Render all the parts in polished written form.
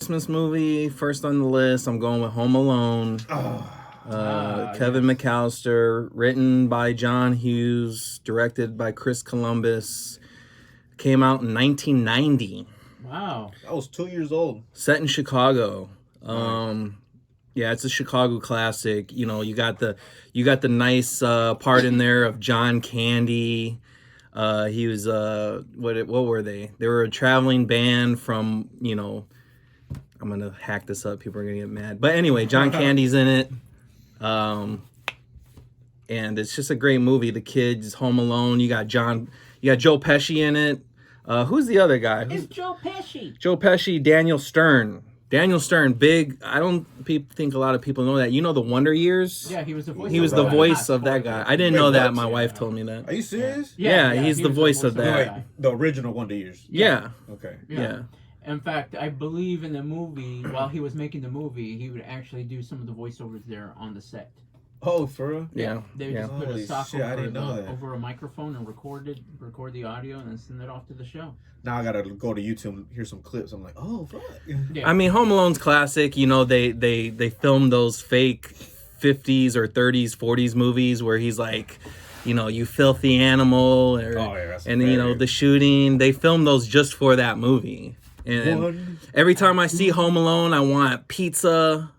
Christmas movie, first on the list, I'm going with Home Alone. Kevin McAllister, written by John Hughes, directed by Chris Columbus. Came out in 1990. Wow. I was 2 years old. Set in Chicago. Nice. Yeah, it's a Chicago classic. You know, you got the nice part in there of John Candy. He was what were they? They were a traveling band from, you know, I'm gonna hack this up. People are gonna get mad. But anyway, John Candy's in it. And it's just a great movie. The kids, Home Alone. You got Joe Pesci in it. Who's the other guy? It's Joe Pesci. Joe Pesci, Daniel Stern. Daniel Stern, big. I don't think a lot of people know that. You know the Wonder Years? Yeah, he was the voice. He was the voice of that guy. I didn't know that. My wife told me that. Are you serious? Yeah, he's the voice of that. Wait, the original Wonder Years. Yeah. Okay. Yeah. In fact, I believe in the movie, while he was making the movie, he would actually do some of the voiceovers there on the set. Oh, for real? Yeah. They would just put Holy a stock shit, I didn't know that. over a microphone and record the audio and then send it off to the show. Now I gotta go to YouTube and hear some clips. I'm like, oh fuck. Yeah. I mean, Home Alone's classic. You know, they filmed those fake 50s or 30s, 40s movies where he's like, you know, you filthy animal, and you know the shooting. They filmed those just for that movie. And every time I see Home Alone, I want pizza.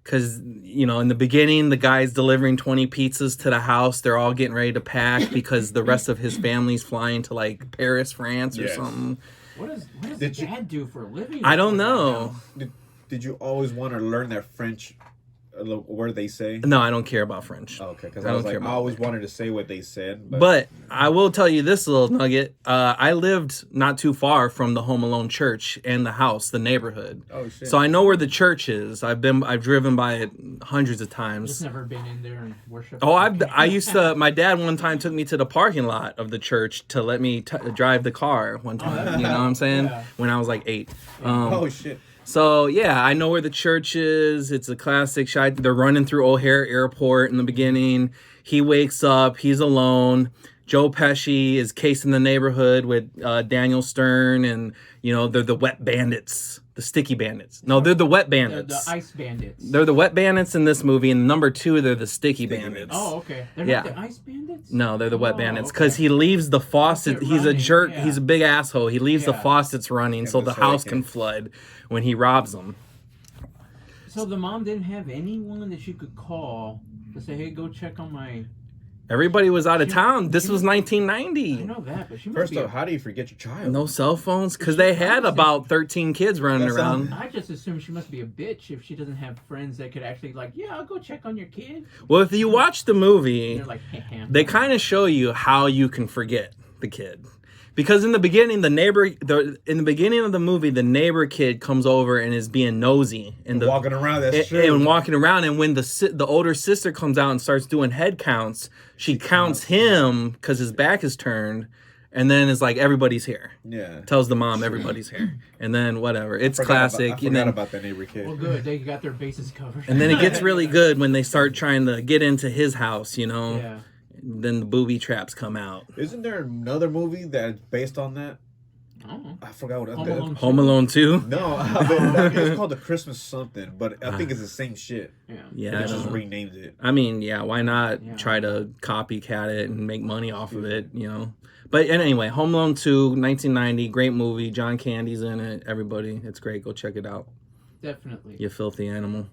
Because, you know, in the beginning, the guy's delivering 20 pizzas to the house. They're all getting ready to pack because the rest of his family's flying to, like, Paris, France or something. What does the dad do for a living? I don't know. Did you always want to learn that French word they say? No, I don't care about French. Oh, okay, because I always wanted to say what they said. But I will tell you this little nugget. I lived not too far from the Home Alone church and the house, the neighborhood. Oh, shit. So I know where the church is. I've driven by it hundreds of times. Just never been in there and worshiped. Oh, I used to. My dad one time took me to the parking lot of the church to let me drive the car one time. You know what I'm saying? Yeah. When I was like 8. Oh shit. So, yeah, I know where the church is. It's a classic shot. They're running through O'Hare Airport in the beginning. He wakes up. He's alone. Joe Pesci is casing the neighborhood with Daniel Stern. And, you know, they're the wet bandits. The sticky bandits. No, they're the wet bandits. The ice bandits. They're the wet bandits in this movie. And number 2, they're the sticky bandits. Oh, okay. They're not the ice bandits? No, they're the wet bandits. Because he leaves the faucet. He's a jerk. Yeah. He's a big asshole. He leaves the faucets running so the house can flood when he robs them. So the mom didn't have anyone that she could call to say, hey, go check on my... Everybody was out of town. This was 1990. I know that, but she must First be off, how do you forget your child? No cell phones? Because they had about 13 kids running around. I just assume she must be a bitch if she doesn't have friends that could actually I'll go check on your kid. Well, if you watch the movie, they're like, they kind of show you how you can forget the kid. Because in the beginning, in the beginning of the movie, the neighbor kid comes over and is being nosy and walking around. That's true. And walking around, and when the older sister comes out and starts doing head counts, she counts him because his back is turned, and then is like, everybody's here. Yeah. Tells the mom everybody's here, and then whatever. It's classic. I forgot about that neighbor kid. Well, good. They got their bases covered. And then it gets really good when they start trying to get into his house. You know. Yeah. Then the booby traps come out. Isn't there another movie that's based on that? Oh. I forgot what Home Alone 2? No, I think it's called The Christmas something, but I think it's the same shit. Yeah. They just renamed it. I mean, yeah, why not try to copycat it and make money off of it, you know? But anyway, Home Alone 2, 1990, great movie. John Candy's in it. Everybody, it's great. Go check it out. Definitely. You filthy animal.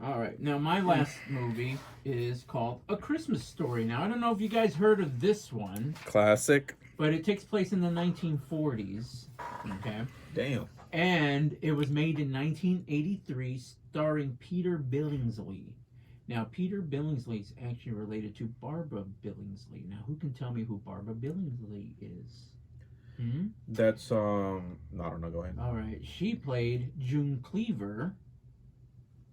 All right. Now, my last movie is called A Christmas Story. Now, I don't know if you guys heard of this one. Classic. But it takes place in the 1940s. Okay. Damn. And it was made in 1983, starring Peter Billingsley. Now, Peter Billingsley is actually related to Barbara Billingsley. Now, who can tell me who Barbara Billingsley is? That's, no, I don't know. Go ahead. All right. She played June Cleaver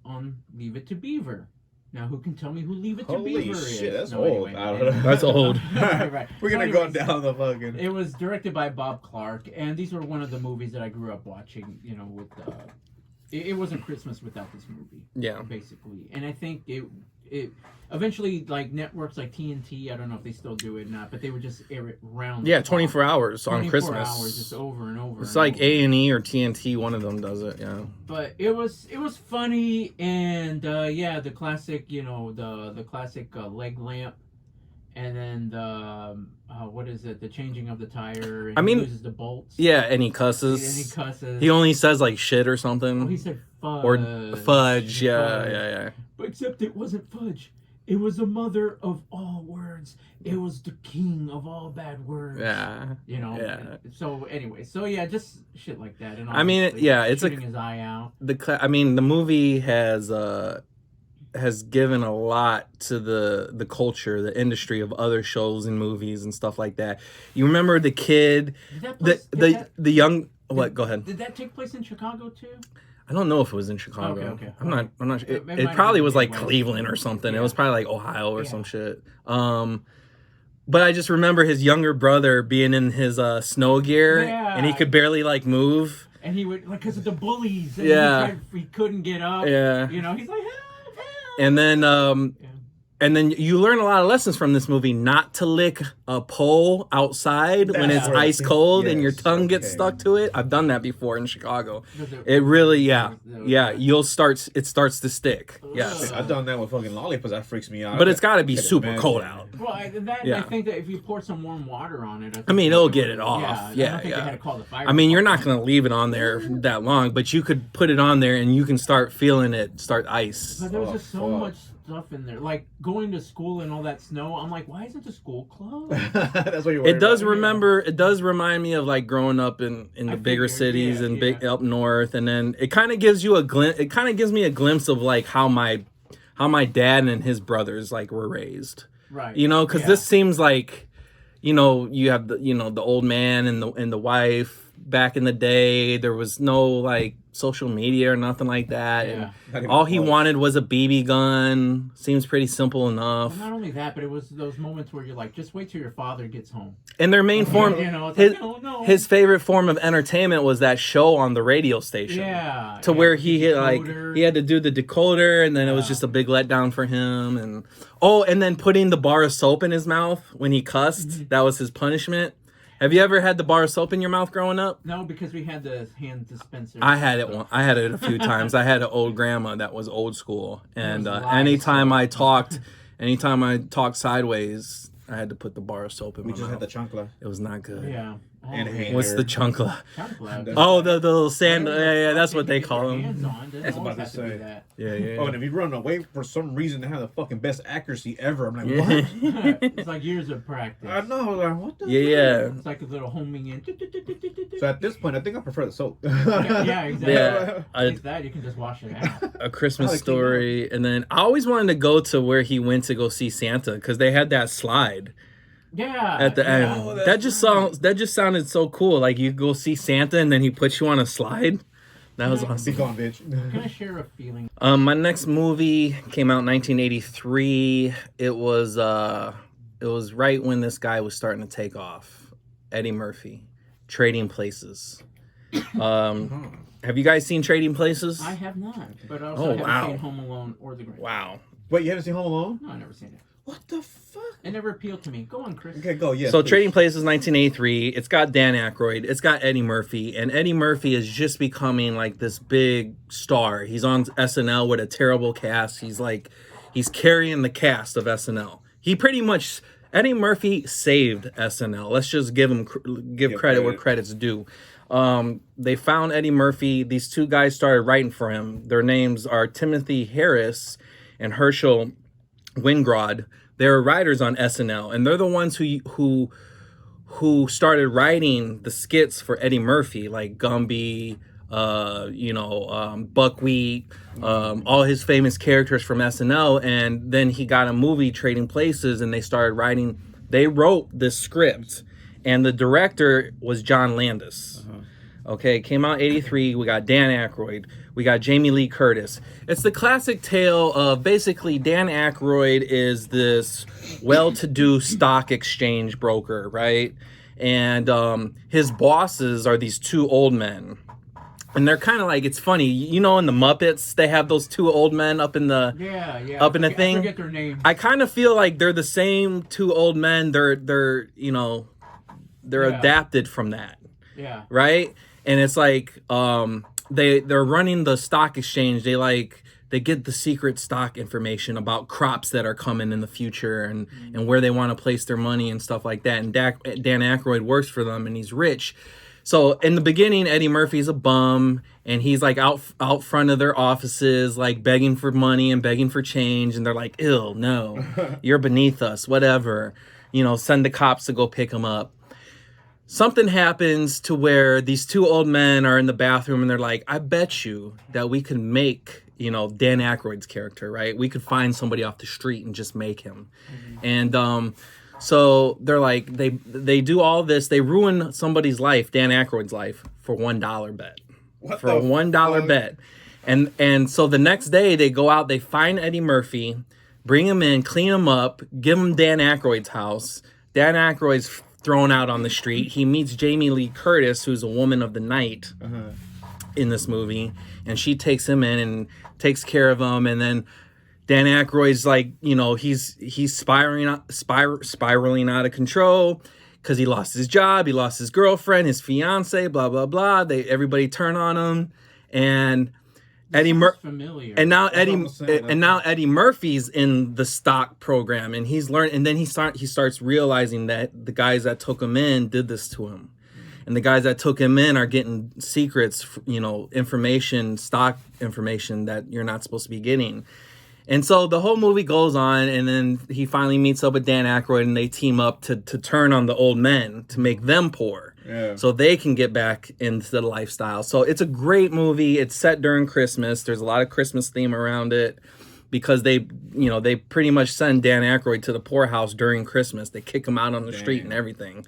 on Leave It to Beaver. Now, who can tell me who Leave It to Beaver is? Holy shit, that's No, old. anyway, I don't know. That's old. Right. We're going to go down the fucking... It was directed by Bob Clark, and these were one of the movies that I grew up watching, you know, with... it wasn't Christmas without this movie. Yeah. Basically. And I think it eventually, like networks like TNT, I don't know if they still do it or not, but they would just air it round. Yeah, 24 hours on 24 Christmas. hours, just over and over. It's like A&E or TNT. One of them does it. Yeah. But it was funny, and yeah, the classic, the classic leg lamp, and then the what is it? The changing of the tire. And he loses the bolts. Yeah, and he cusses. He only says like shit or something. Oh, he said fudge. Or fudge. Yeah. But except it wasn't fudge. It was the mother of all words. It was the king of all bad words. Yeah. Yeah. So anyway, just shit like that. And I mean, it's shooting his eye out. The movie has given a lot to the culture, the industry of other shows and movies and stuff like that. You remember the kid, the young. What? Go ahead. Did that take place in Chicago too? I don't know if it was in Chicago. Okay. I'm not sure. It probably was like Cleveland or something. Yeah. It was probably like Ohio or some shit. But I just remember his younger brother being in his snow gear and he could barely like move. And he would because of the bullies. And he couldn't get up. Yeah. He's like, help. And then you learn a lot of lessons from this movie. Not to lick a pole outside when it's ice cold and your tongue gets stuck to it. I've done that before in Chicago. It really, it starts to stick. Yes, I've done that with fucking lollipops. That freaks me out. But it's got to be super cold out. Well, I think that if you pour some warm water on it, it'll get it off. Yeah. I don't think they had to call the fire. You're not gonna leave it on there that long, but you could put it on there and you can start feeling it start ice. But there was just so much stuff in there, like going to school and all that snow. I'm like, why isn't the school closed? That's what you're. It does remind me of like growing up in the bigger cities and big up north, and then it kind of gives you a glimpse. It kind of gives me a glimpse of like how my dad and his brothers like were raised. Right. Because this seems like, you have the old man and the wife. Back in the day, there was no like social media or nothing like that. Yeah. And all he wanted was a BB gun. Seems pretty simple enough. Well, not only that, but it was those moments where you're like, just wait till your father gets home. And their main form, his favorite form of entertainment was that show on the radio station. Yeah. Where he had to do the decoder, and then it was just a big letdown for him. And then putting the bar of soap in his mouth when he cussed. That was his punishment. Have you ever had the bar of soap in your mouth growing up? No, because we had the hand dispenser. I had it a few times. I had an old grandma that was old school, and anytime I talked sideways, I had to put the bar of soap in my mouth. We just had the chancla. It was not good. Yeah. Oh, and what's the chancla? Chancla. Oh, the little sand. Yeah, that's what they call them. That's about to say that. Yeah. Oh, and if you run away for some reason to have the fucking best accuracy ever, I'm like, what? It's like years of practice. I know. Like, what the? Yeah. It's like a little homing in. So at this point, I think I prefer the soap. Yeah, exactly. Yeah. At that, you can just wash it out. A Christmas Story, and then I always wanted to go to where he went to go see Santa because they had that slide. Yeah. At the end. Oh, that just sounded so cool. Like you go see Santa and then he puts you on a slide. That was awesome. Be gone, bitch. Can I share a feeling? My next movie came out in 1983. It was right when this guy was starting to take off. Eddie Murphy, Trading Places. Have you guys seen Trading Places? I have not, but I also haven't seen Home Alone or The Grinch. Wow. Wait, you haven't seen Home Alone? No, I've never seen it. What the fuck? It never appealed to me. Go on, Chris. Okay, go. Yeah. So Trading Places, 1983. It's got Dan Aykroyd. It's got Eddie Murphy, and Eddie Murphy is just becoming like this big star. He's on SNL with a terrible cast. He's carrying the cast of SNL. Eddie Murphy saved SNL. Let's just give credit where credit's due. They found Eddie Murphy. These two guys started writing for him. Their names are Timothy Harris and Herschel Wingrod. They're writers on SNL, and they're the ones who started writing the skits for Eddie Murphy, like Gumby, Buckwheat, all his famous characters from SNL. And then he got a movie, Trading Places, and they started writing. They wrote this script, and the director was John Landis. Okay, came out 83. We got Dan Aykroyd. We got Jamie Lee Curtis. It's the classic tale of basically Dan Aykroyd is this well-to-do stock exchange broker, right? And his bosses are these two old men. And they're kind of like, it's funny, you know, in the Muppets, they have those two old men up in the up in the thing. I forget their names. I kind of feel like they're the same two old men. They're you know, they're adapted from that. Yeah. Right? And it's like they're running the stock exchange. They get the secret stock information about crops that are coming in the future and where they want to place their money and stuff like that. And Dan Aykroyd works for them and he's rich. So in the beginning, Eddie Murphy's a bum and he's like out front of their offices, like begging for money and begging for change. And they're like, ew, no, you're beneath us, whatever. You know, send the cops to go pick him up. Something happens to where these two old men are in the bathroom and they're like, I bet you that we could make, you know, Dan Aykroyd's character, right? We could find somebody off the street and just make him. And so they're like, they do all this. They ruin somebody's life, Dan Aykroyd's life, for $1 bet. For a $1 bet. And so the next day they go out, they find Eddie Murphy, bring him in, clean him up, give him Dan Aykroyd's house. Dan Aykroyd's thrown out on the street. He meets Jamie Lee Curtis, who's a woman of the night in this movie. And she takes him in and takes care of him. And then Dan Aykroyd's like, you know, he's spiraling out of control because he lost his job, he lost his girlfriend, his fiance, blah blah blah. Everybody turn on him, and Eddie Eddie Murphy's in the stock program, and he's learned, and then he starts realizing that the guys that took him in did this to him, and the guys that took him in are getting secrets, you know, information, stock information that you're not supposed to be getting. And so the whole movie goes on, and then he finally meets up with Dan Aykroyd, and they team up to turn on the old men to make them poor, so they can get back into the lifestyle. So it's a great movie. It's set during Christmas. There's a lot of Christmas theme around it because they pretty much send Dan Aykroyd to the poorhouse during Christmas. They kick him out on the street and everything.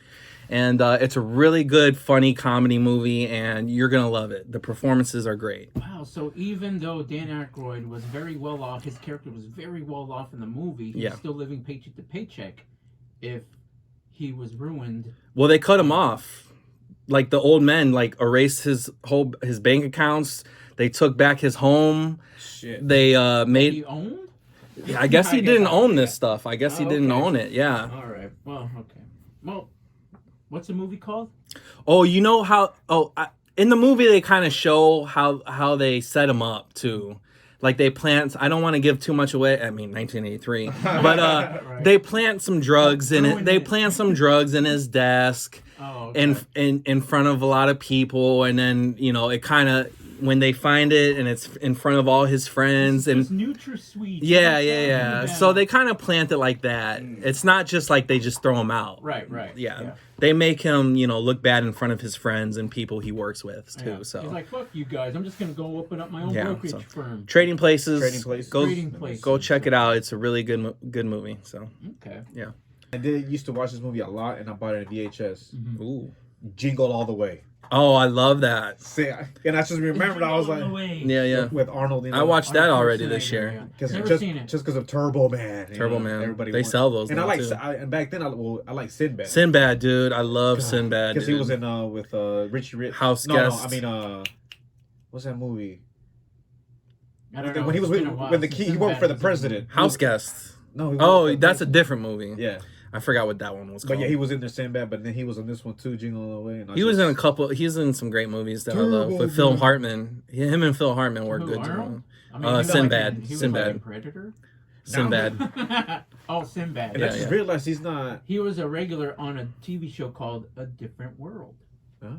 And it's a really good, funny comedy movie, and you're going to love it. The performances are great. Wow, so even though Dan Aykroyd was very well off, his character was very well off in the movie, he's still living paycheck to paycheck if he was ruined. Well, they cut him off. Like, the old men, like, erased his bank accounts. They took back his home. Shit. They made... He owned? Yeah, I guess he didn't own this stuff. I guess he didn't own it, yeah. All right, well, okay. Well... What's the movie called? Oh, you know how... in the movie, they kind of show how they set him up, too. Like, they plant... I don't want to give too much away. I mean, 1983. But right. They plant some drugs in it. They plant some drugs in his desk. Oh, okay. in front of a lot of people. And then, you know, it kind of... When they find it, and it's in front of all his friends, and NutraSweet. Yeah. So they kind of plant it like that. It's not just like they just throw him out. Right. Yeah. They make him, you know, look bad in front of his friends and people he works with too. Yeah. So he's like, "Fuck you guys! I'm just gonna go open up my own brokerage firm." Trading Places. Go check it out. It's a really good movie. So okay. Yeah. I used to watch this movie a lot, and I bought it in VHS. Mm-hmm. Ooh. Jingle All the Way. Oh, I love that. See, and I just remembered, I was like, yeah, with Arnold. You know, I watched that already this year. Never seen it. Just because of Turbo Man. Turbo Man. Everybody they sell those. And now, and back then I like Sinbad. Sinbad, dude. I love Sinbad. Because he was in with Richie Rich. House Guest. What's that movie? I don't know. When he was he worked for the president. House Guest. No. That's a different movie. Yeah. I forgot what that one was called. But yeah, he was in there Sinbad, but then he was in this one too, Jingle All the Way. And was in a couple. He's in some great movies that I love. With Phil Hartman, him and Phil Hartman were good too. Sinbad. Sinbad. Predator. Sinbad. Oh, Sinbad. And I just realized he's not. He was a regular on a TV show called A Different World. Huh?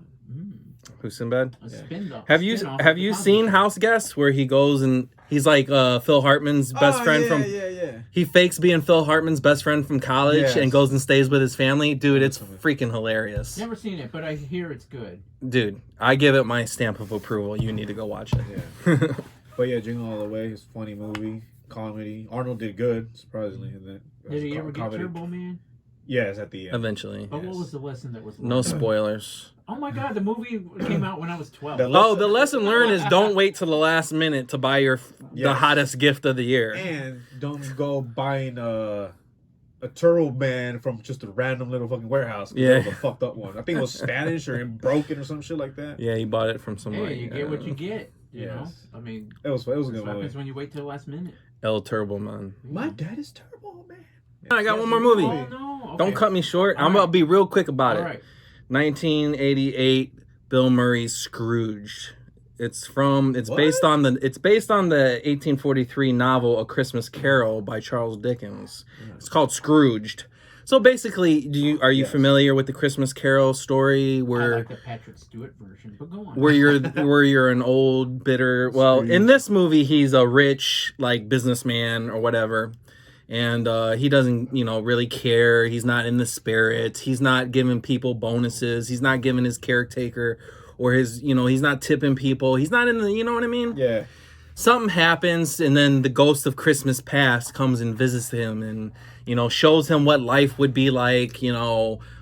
Who's Sinbad? A spin-off. Have you seen House Guest, where he goes and he's like Phil Hartman's best friend from? Yeah. He fakes being Phil Hartman's best friend from college and goes and stays with his family. Dude, it's freaking hilarious. Never seen it, but I hear it's good. Dude, I give it my stamp of approval. You need to go watch it. Yeah. But yeah, Jingle All the Way is a funny movie, comedy. Arnold did good, surprisingly. Did he ever get Turbo Man? Yes, at the end. Eventually. But what was the lesson that was learned? No spoilers. Oh my god, the movie came out when I was 12. The lesson learned is don't wait till the last minute to buy the hottest gift of the year. And don't go buying a turtle man from just a random little fucking warehouse. Yeah. It was a fucked up one. I think it was Spanish or broken or some shit like that. Yeah, he bought it from somebody. Hey, you get what you get. You know, I mean, it was a good what happens movie. when you wait till the last minute. El Turbo Man. My dad is Turbo Man. I got one more movie. Oh no! Okay. Don't cut me short. All I'm about to be real quick about it. Right. 1988, Bill Murray's Scrooge. It's What? based on the 1843 novel A Christmas Carol by Charles Dickens. Yeah. It's called Scrooged. So basically, are you familiar with the Christmas Carol story I where like the Patrick Stewart version, but go on. where you're an old bitter, well, in this movie he's a rich like businessman or whatever. And he doesn't, really care. He's not in the spirit. He's not giving people bonuses. He's not giving his caretaker or his, he's not tipping people. He's not in the, you know what I mean? Yeah. Something happens, and then the ghost of Christmas past comes and visits him and, shows him what life would be like,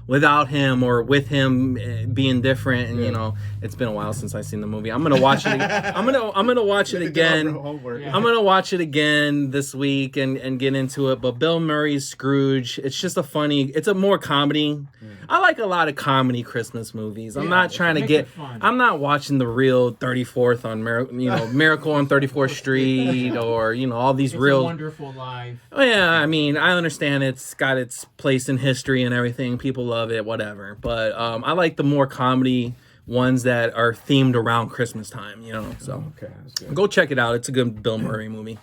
without him or with him being different. And, it's been a while since I've seen the movie. I'm going to watch it. I'm going to watch it again. Yeah. I'm going to watch it again this week and get into it. But Bill Murray's Scrooge, it's just it's a more comedy. I like a lot of comedy Christmas movies. I'm not trying to I'm not watching the real 34th on Miracle on 34th Street or, all these It's real a Wonderful Life. Oh, yeah, I mean, I understand it's got its place in history and everything. People love it, whatever. But I like the more comedy ones that are themed around Christmas time, So Okay, that's good. go check it out. It's a good Bill Murray movie.